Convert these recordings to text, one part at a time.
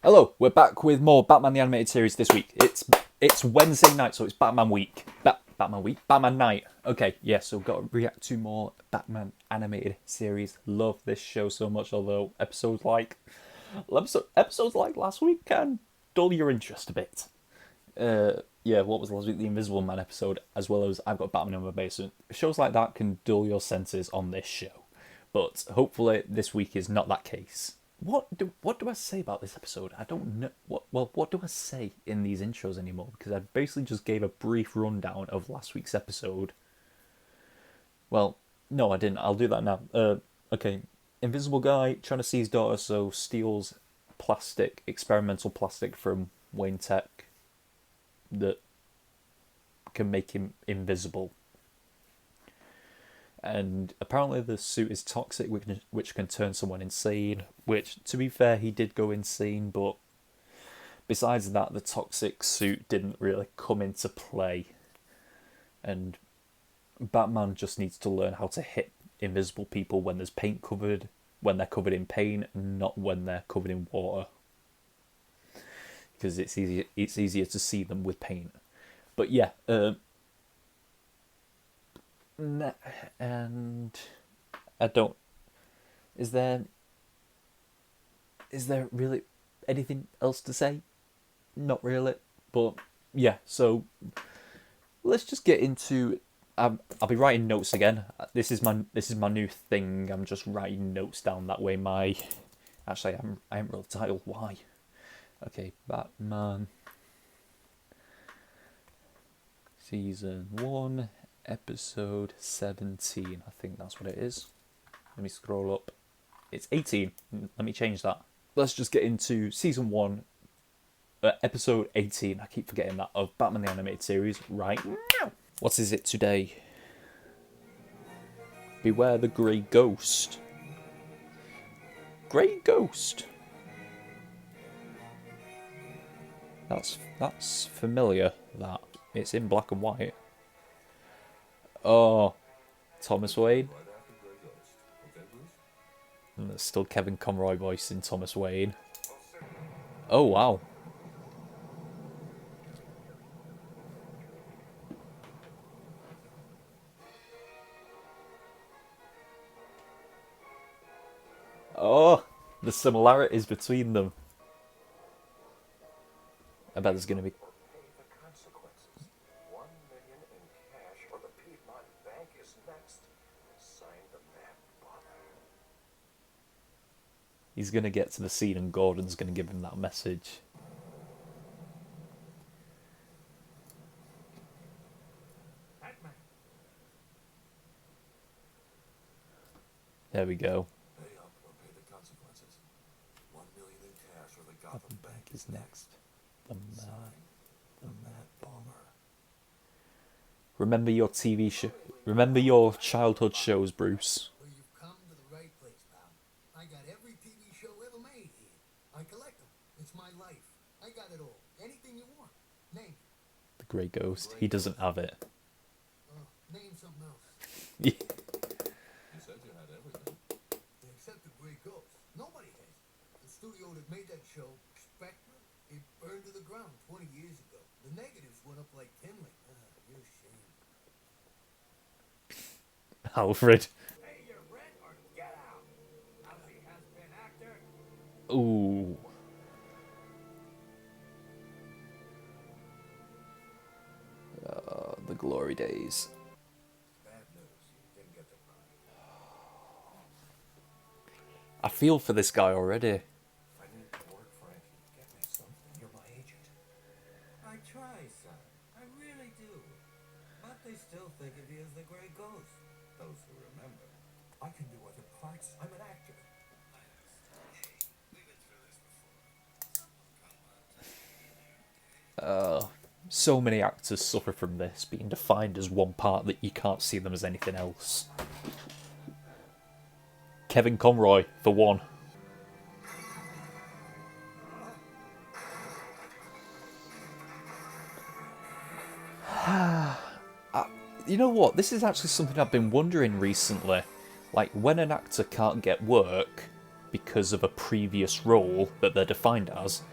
Hello, we're back with more Batman the Animated Series this week. It's Wednesday night, so it's Batman week. Batman week? Batman night. Okay, yeah, so we've got to react to more Batman Animated Series. Love this show so much, although episodes like last week can dull your interest a bit. Yeah, what was last week? The Invisible Man episode, as well as I've Got Batman in My Basement. Shows like that can dull your senses on this show. But hopefully this week is not that case. What do I say about this episode? I don't know. What do I say in these intros anymore? Because I basically just gave a brief rundown of last week's episode. Well, no, I didn't. I'll do that now. Okay. Invisible guy trying to see his daughter, so steals experimental plastic from Wayne Tech that can make him invisible. And apparently the suit is toxic, which can turn someone insane. Which, to be fair, he did go insane, but besides that, the toxic suit didn't really come into play. And Batman just needs to learn how to hit invisible people when there's paint covered, when they're covered in paint, not when they're covered in water. Because it's easier to see them with paint. But yeah, and I don't. Is there really anything else to say? Not really. But yeah, so let's just get into. I'll be writing notes again. This is my new thing. I'm just writing notes down that way. I haven't wrote the title. Why? Okay, Batman Season 1, Episode 17. I think that's what it is. Let me scroll up. It's 18. Let me change that. Let's just get into Season 1, Episode 18. I keep forgetting that, of Batman the Animated Series right now. What is it today? Beware the Grey Ghost. Grey Ghost. That's familiar, that. It's in black and white. Oh, Thomas Wayne. And there's still Kevin Conroy voice in Thomas Wayne. Oh, wow. Oh, the similarities between them. I bet there's going to be... He's going to get to the scene and Gordon's going to give him that message. There we go. Pay up or pay the consequences. $1 million in cash or the Gotham Bank Is next. The Mad Bomber. Remember your TV show. Remember your childhood shows, Bruce. Well, you've come to the right place, pal. I got every TV show ever made here. I collect them. It's my life. I got it all. Anything you want. Name it. The Grey Ghost. He doesn't have it. Name something else. You said you had everything. Except the Grey Ghost. Nobody has it. The studio that made that show, Spectre, it burned to the ground 20 years ago. The negatives went up like kindling. You're ashamed. Alfred. Pay your rent or get out. Alfie has been actor. Ooh. The glory days. Bad news. You didn't get the ride. I feel for this guy already. I need to work, Frankie. Get me something. You're my agent. I try, son. I really do. But they still think of you as the Grey Ghost. Those who remember. I can do other parts. I'm an actor. We've been through this before. So many actors suffer from this, being defined as one part that you can't see them as anything else. Kevin Conroy, for one. You know what? This is actually something I've been wondering recently. Like, when an actor can't get work because of a previous role that they're defined as,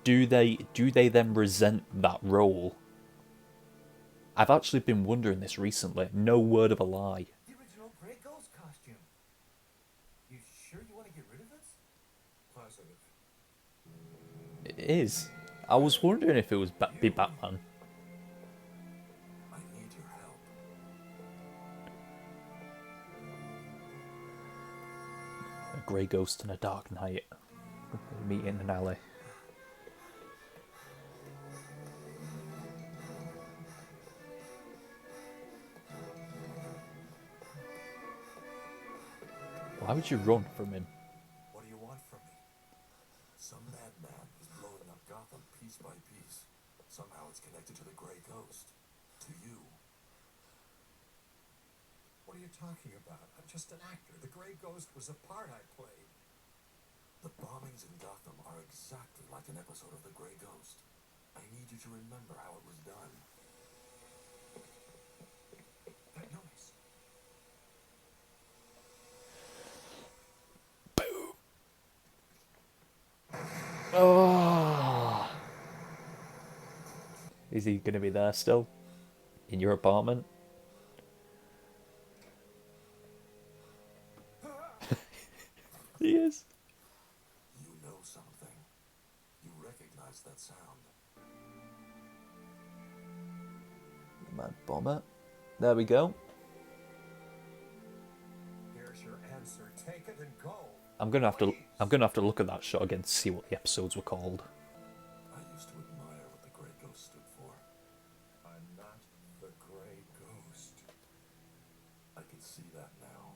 do they then resent that role? I've actually been wondering this recently. No word of a lie. The original Grey Ghost costume. You sure you want to get rid of this? Positive. It is. I was wondering if it was be Batman. I need your help. A grey ghost and a dark knight meet in an alley. Why would you run from him? What do you want from me? Some madman is blowing up Gotham piece by piece. Somehow it's connected to the Grey Ghost. To you. What are you talking about? I'm just an actor. The Grey Ghost was a part I played. The bombings in Gotham are exactly like an episode of the Grey Ghost. I need you to remember how it was done. That noise. Oh. Is he going to be there still? In your apartment? He is. You know something. You recognize that sound. Mad Bomber. There we go. Here's your answer. Take it and go. I'm gonna have to look at that shot again to see what the episodes were called. I used to admire what the Grey Ghost stood for. I'm not the Grey Ghost. I can see that now.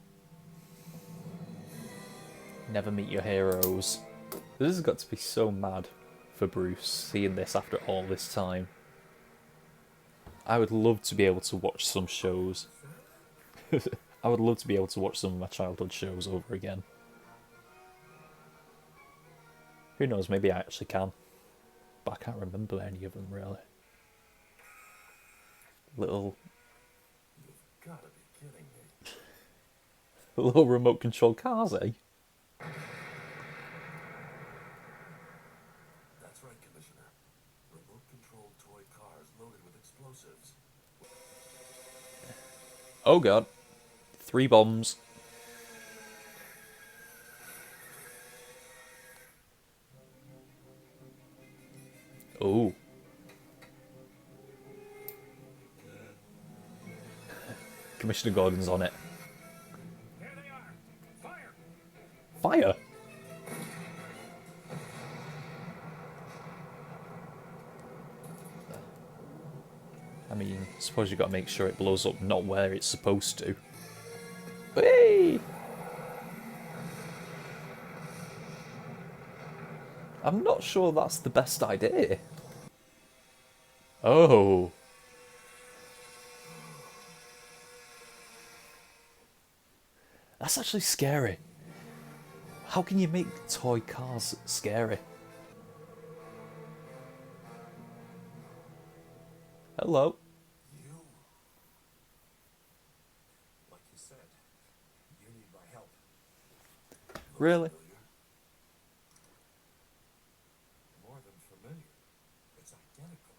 Never meet your heroes. This has got to be so mad for Bruce seeing this after all this time. I would love to be able to watch some shows. I would love to be able to watch some of my childhood shows over again. Who knows, maybe I actually can. But I can't remember any of them really. Little You've got to be kidding me. little remote control cars, eh? That's right, Commissioner. Remote-controlled toy cars loaded with explosives. Oh god. 3 bombs. Oh. Commissioner Gordon's on it. Here they are. Fire! Fire! I mean, suppose you've got to make sure it blows up not where it's supposed to. Hey! I'm not sure that's the best idea. Oh. That's actually scary. How can you make toy cars scary? Hello. You? Like you said, you need my help. Really? Familiar? More than familiar. It's identical.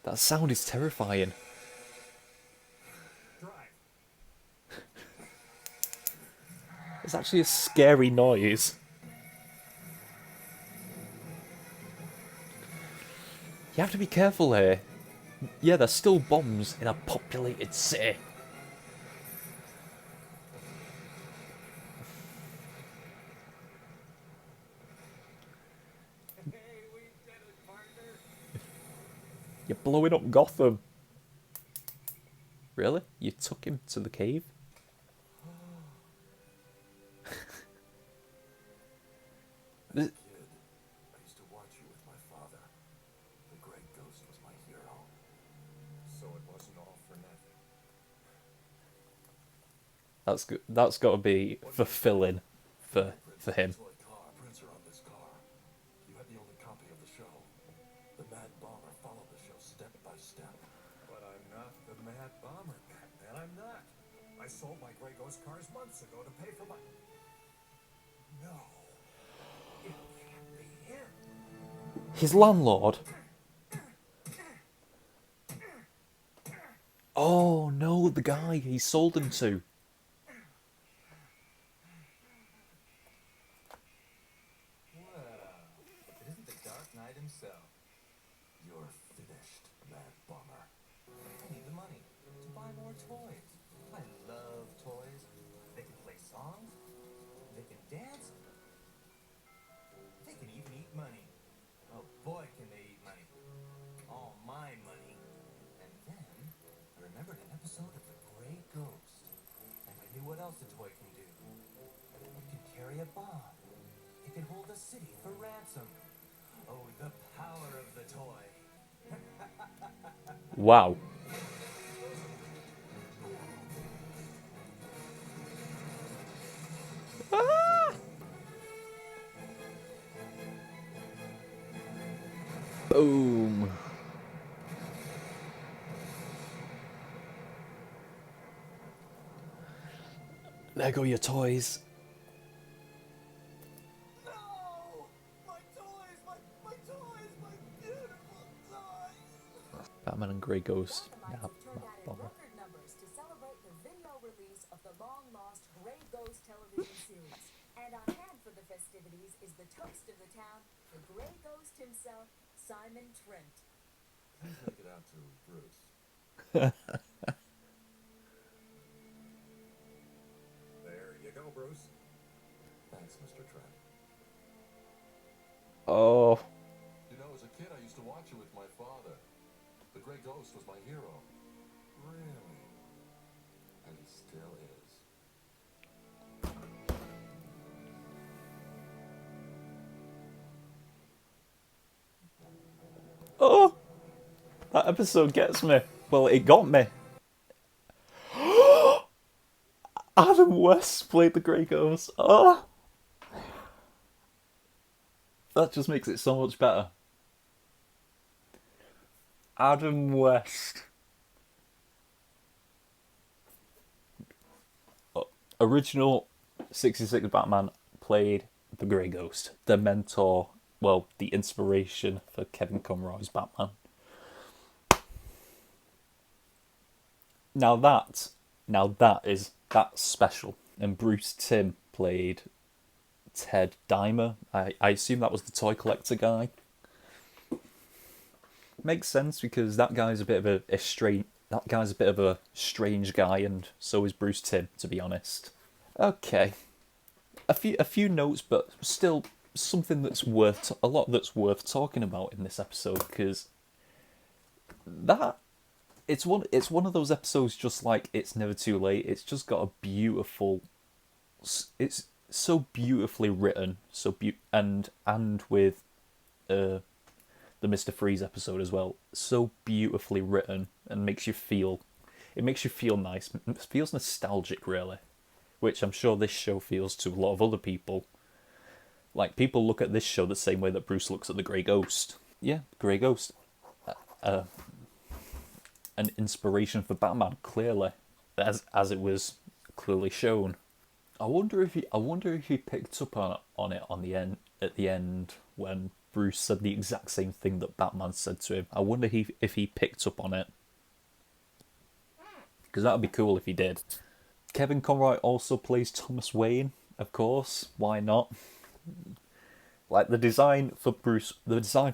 That sound is terrifying. Drive. It's actually a scary noise. You have to be careful here. Yeah, there's still bombs in a populated city. Hey, we did it, partner. You're blowing up Gotham. Really? You took him to the cave? As a kid, I used to watch you with my father. The Grey Ghost was my hero. So it wasn't all for nothing. That's good. That's got to be fulfilling for him. Toy car, prints are on this car. You had the only copy of the show. The Mad Bomber followed the show step by step. But I'm not the Mad Bomber, Batman. I'm not. I sold my Grey Ghost cars months ago to pay for my... No. It can't be him. His landlord? Oh no, the guy he sold him to. Well, if it isn't the Dark Knight himself. You're finished, Mad Bomber. I need the money to buy more toys. I love toys. They can play songs. They can dance. They can even eat money. Oh boy, can they eat money. All my money. And then I remembered an episode of The Grey Ghost. And I knew what else a toy can do. It can carry a bomb. It can hold a city for ransom. Oh, the power of the toy. Wow. Boom. There go your toys. No! My toys! My toys! My beautiful toys! Batman and Grey Ghost. Dynamites Nah, have turned out in bother. record numbers to celebrate the video release of the long-lost Grey Ghost television series. And on hand for the festivities is the toast of the town, the Grey Ghost himself, Simon Trent. Please make it out to Bruce. There you go, Bruce. Thanks, Mr. Trent. Oh. You know, as a kid, I used to watch it with my father. The Grey Ghost was my hero. Really? And he still is. Oh. That episode gets me. Well, it got me. Adam West played the Grey Ghost. Oh. That just makes it so much better. Adam West. Original 66 Batman played the Grey Ghost. The mentor, well, the inspiration for Kevin Conroy's Batman. That's special. And Bruce Timm played Ted Dimer. I assume that was the toy collector guy. Makes sense because that guy's a bit of a strange guy, and so is Bruce Timm, to be honest. Okay, a few notes, but still something that's worth talking about in this episode, because it's one of those episodes, just like It's Never Too Late. It's just got a beautiful. It's so beautifully written, and with the Mr. Freeze episode as well. So beautifully written and makes you feel nice. It feels nostalgic, really, which I'm sure this show feels to a lot of other people. Like, people look at this show the same way that Bruce looks at the Grey Ghost. Yeah, Grey Ghost. An inspiration for Batman, clearly, as it was clearly shown. I wonder if he picked up on it at the end when Bruce said the exact same thing that Batman said to him. I wonder if he picked up on it, because that would be cool if he did. Kevin Conroy also plays Thomas Wayne, of course. Why not? Like, the design for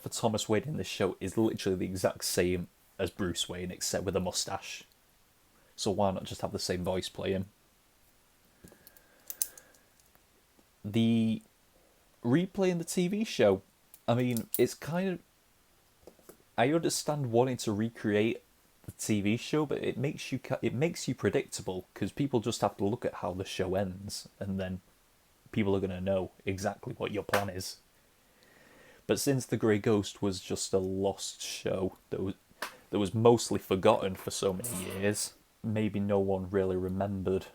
Thomas Wayne in this show is literally the exact same as Bruce Wayne, except with a mustache. So why not just have the same voice play him? The replay in the TV show, I mean, it's kind of... I understand wanting to recreate the TV show, but it makes you predictable, because people just have to look at how the show ends, and then people are going to know exactly what your plan is. But since The Grey Ghost was just a lost show that was mostly forgotten for so many years, maybe no one really remembered,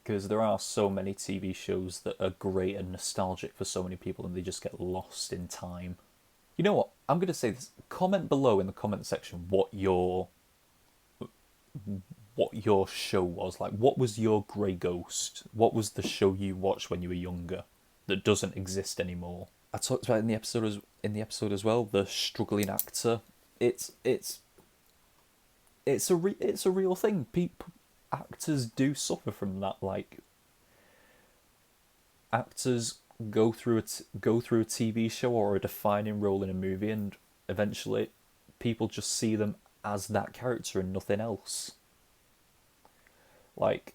because there are so many TV shows that are great and nostalgic for so many people, and they just get lost in time. You know what? I'm going to say this. Comment below in the comment section what your show was. Like, what was your Grey Ghost? What was the show you watched when you were younger? that doesn't exist anymore. I talked about it in the episode as well. The struggling actor. It's a real thing. Actors do suffer from that. Like, actors go through a TV show or a defining role in a movie, and eventually people just see them as that character and nothing else. Like,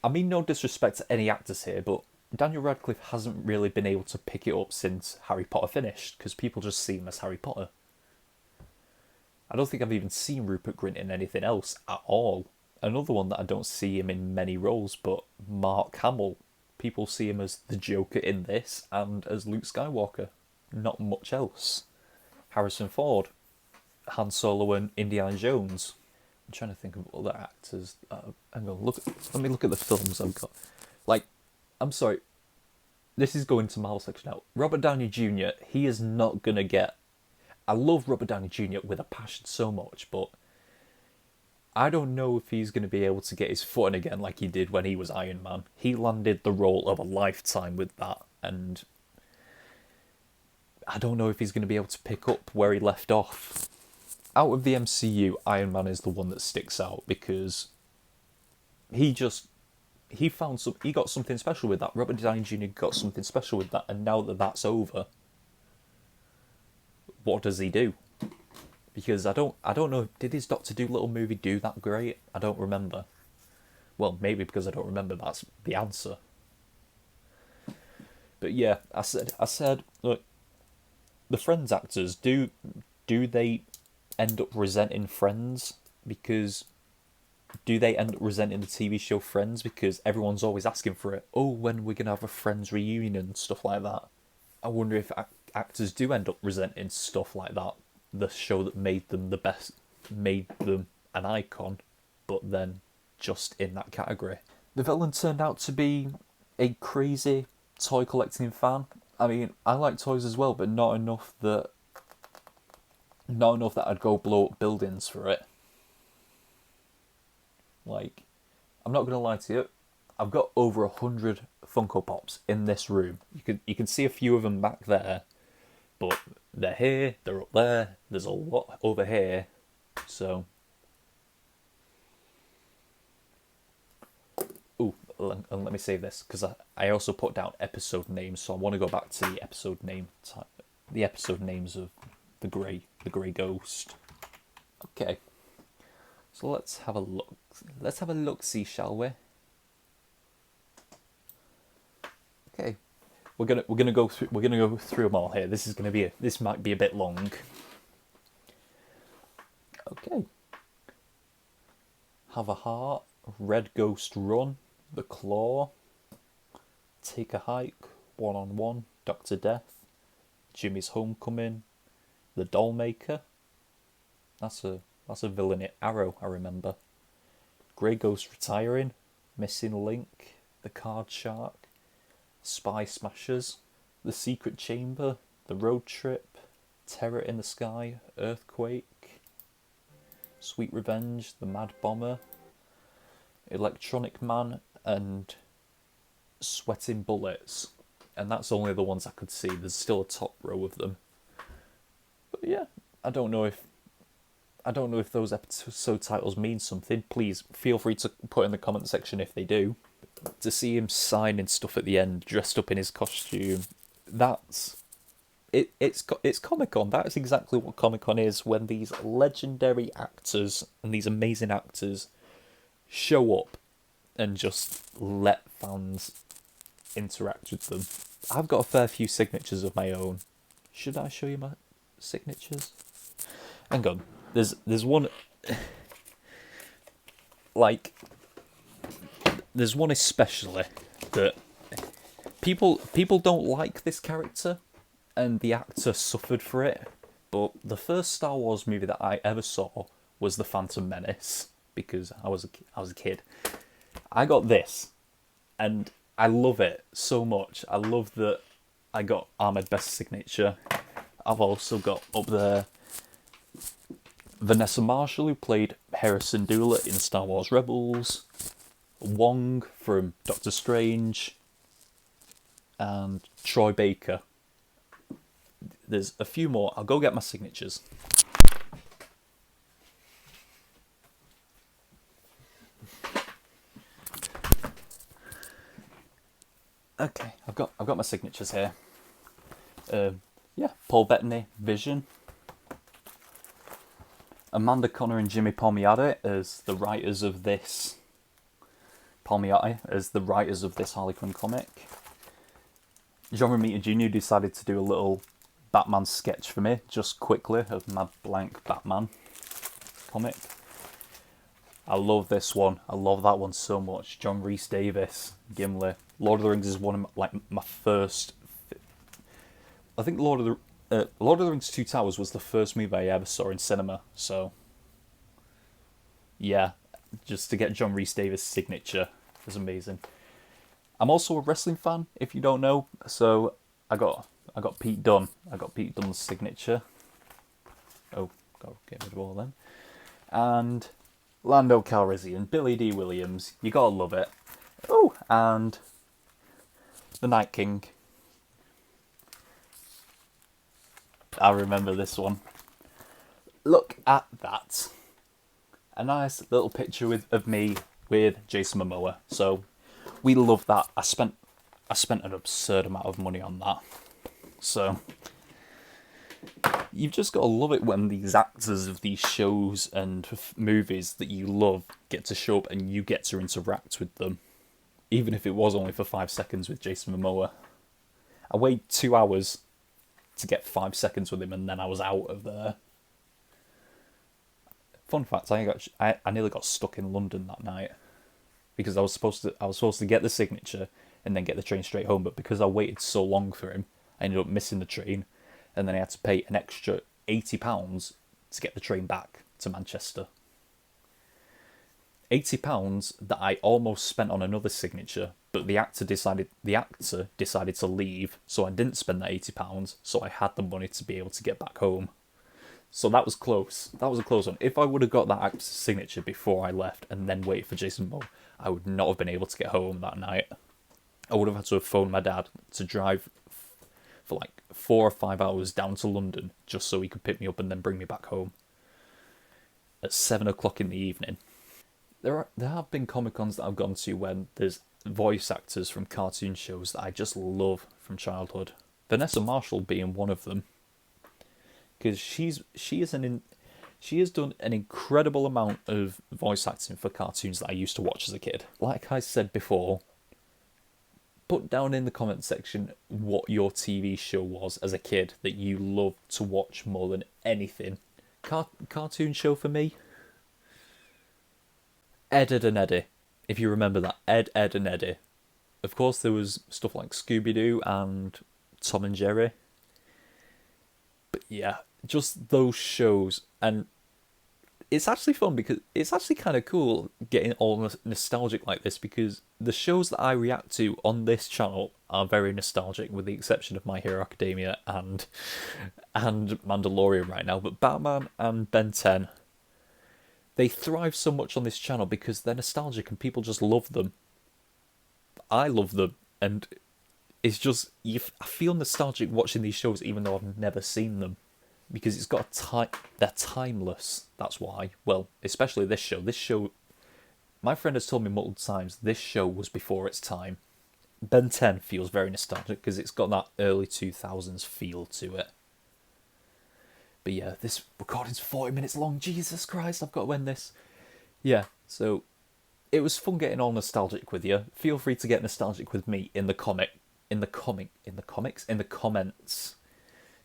I mean, no disrespect to any actors here, but Daniel Radcliffe hasn't really been able to pick it up since Harry Potter finished, because people just see him as Harry Potter. I don't think I've even seen Rupert Grint in anything else at all. Another one that I don't see him in many roles, but Mark Hamill. People see him as the Joker in this and as Luke Skywalker. Not much else. Harrison Ford, Han Solo and Indiana Jones. I'm trying to think of other actors. Hang on, let me look at the films I've got. Like, I'm sorry, this is going to Marvel section now. Robert Downey Jr., he is not going to get... I love Robert Downey Jr. with a passion so much, but I don't know if he's going to be able to get his footing again like he did when he was Iron Man. He landed the role of a lifetime with that, and I don't know if he's going to be able to pick up where he left off. Out of the MCU, Iron Man is the one that sticks out because he got something special with that. Robert Downey Jr. got something special with that, and now that that's over, what does he do? Because I don't know, did his Doctor Dolittle movie do that great? I don't remember. Well, maybe because I don't remember, that's the answer. But yeah, I said, look, the Friends actors, do they end up resenting Friends? Because do they end up resenting the TV show Friends? Because everyone's always asking for it. Oh, when we're going to have a Friends reunion and stuff like that. I wonder if actors do end up resenting stuff like that. The show that made them the best, made them an icon, but then just in that category. The villain turned out to be a crazy toy collecting fan. I mean, I like toys as well, but not enough that I'd go blow up buildings for it. Like, I'm not gonna lie to you, I've got over 100 Funko Pops in this room. You can see a few of them back there, but they're here, they're up there, there's a lot over here, so... Ooh, and let me save this, because I also put down episode names, so I want to go back to the episode names of the Grey Ghost. Okay, so let's have a look. Let's have a look-see, shall we? Okay. We're gonna go through them all here. This might be a bit long. Okay. Have a Heart, Red Ghost Run, The Claw, Take a Hike, One on One, Dr. Death, Jimmy's Homecoming, The Dollmaker. That's a villain at Arrow, I remember. Grey Ghost Retiring, Missing Link, The Card Shark, Spy Smashers, The Secret Chamber, The Road Trip, Terror in the Sky, Earthquake, Sweet Revenge, The Mad Bomber, Electronic Man, and Sweating Bullets. And that's only the ones I could see. There's still a top row of them. But yeah, I don't know if those episode titles mean something. Please feel free to put in the comment section if they do. To see him signing stuff at the end, dressed up in his costume, it's Comic-Con. That's exactly what Comic-Con is, when these legendary actors and these amazing actors show up and just let fans interact with them. I've got a fair few signatures of my own. Should I show you my signatures? Hang on. There's one... like... There's one especially that people don't like this character, and the actor suffered for it. But the first Star Wars movie that I ever saw was The Phantom Menace, because I was a kid. I got this, and I love it so much. I love that I got Ahmed Best's signature. I've also got up there Vanessa Marshall, who played Hera Syndulla in Star Wars Rebels. Wong from Doctor Strange, and Troy Baker. There's a few more. I'll go get my signatures. Okay, I've got my signatures here. Yeah, Paul Bettany, Vision. Amanda Connor and Jimmy Palmiotti as the writers of this. Palmiotti as the writers of this Harley Quinn comic. John Romita Jr. decided to do a little Batman sketch for me, just quickly, of my blank Batman comic. I love this one. I love that one so much. John Rhys Davis, Gimli. Lord of the Rings is one of my first. I think Lord of the Rings Two Towers was the first movie I ever saw in cinema. So, yeah, just to get John Rhys Davis' signature was amazing. I'm also a wrestling fan, if you don't know. So I got Pete Dunne. I got Pete Dunne's signature. Oh, gotta get rid of all of them. And Lando Calrissian, Billy D. Williams. You gotta love it. Oh, and the Night King. I remember this one. Look at that. A nice little picture of me with Jason Momoa. So we love that. I spent an absurd amount of money on that. So you've just got to love it when these actors of these shows and movies that you love get to show up and you get to interact with them. Even if it was only for 5 seconds with Jason Momoa. I waited 2 hours to get 5 seconds with him and then I was out of there. Fun fact, I nearly got stuck in London that night. Because I was supposed to get the signature and then get the train straight home, but because I waited so long for him, I ended up missing the train, and then I had to pay an extra £80 to get the train back to Manchester. £80 that I almost spent on another signature, but the actor decided to leave, so I didn't spend that £80, so I had the money to be able to get back home. So that was close. That was a close one. If I would have got that actor's signature before I left and then waited for Jason Momoa, I would not have been able to get home that night. I would have had to have phoned my dad to drive for like 4 or 5 hours down to London just so he could pick me up and then bring me back home at 7 o'clock in the evening. There have been Comic-Cons that I've gone to when there's voice actors from cartoon shows that I just love from childhood. Vanessa Marshall being one of them. Because she has done an incredible amount of voice acting for cartoons that I used to watch as a kid. Like I said before, put down in the comment section what your TV show was as a kid that you loved to watch more than anything. Cartoon show for me? Ed, Edd and Eddy. If you remember that. Ed, Edd and Eddy. Of course there was stuff like Scooby-Doo and Tom and Jerry. But yeah, just those shows, and it's actually fun because it's actually kind of cool getting all nostalgic like this, because the shows that I react to on this channel are very nostalgic, with the exception of My Hero Academia and Mandalorian right now. But Batman and Ben 10, they thrive so much on this channel because they're nostalgic and people just love them. I love them, and it's just, I feel nostalgic watching these shows even though I've never seen them. Because it's got they're timeless, that's why. Well, especially this show. This show, my friend has told me multiple times, this show was before its time. Ben 10 feels very nostalgic because it's got that early 2000s feel to it. But yeah, this recording's 40 minutes long. Jesus Christ, I've got to end this. Yeah, so it was fun getting all nostalgic with you. Feel free to get nostalgic with me in the comments.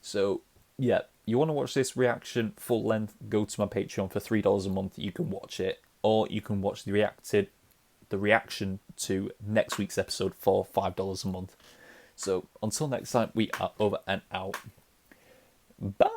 So yeah, you want to watch this reaction full length, go to my Patreon for $3 a month. You can watch it, or you can watch the reaction to next week's episode for $5 a month. So until next time, we are over and out. Bye.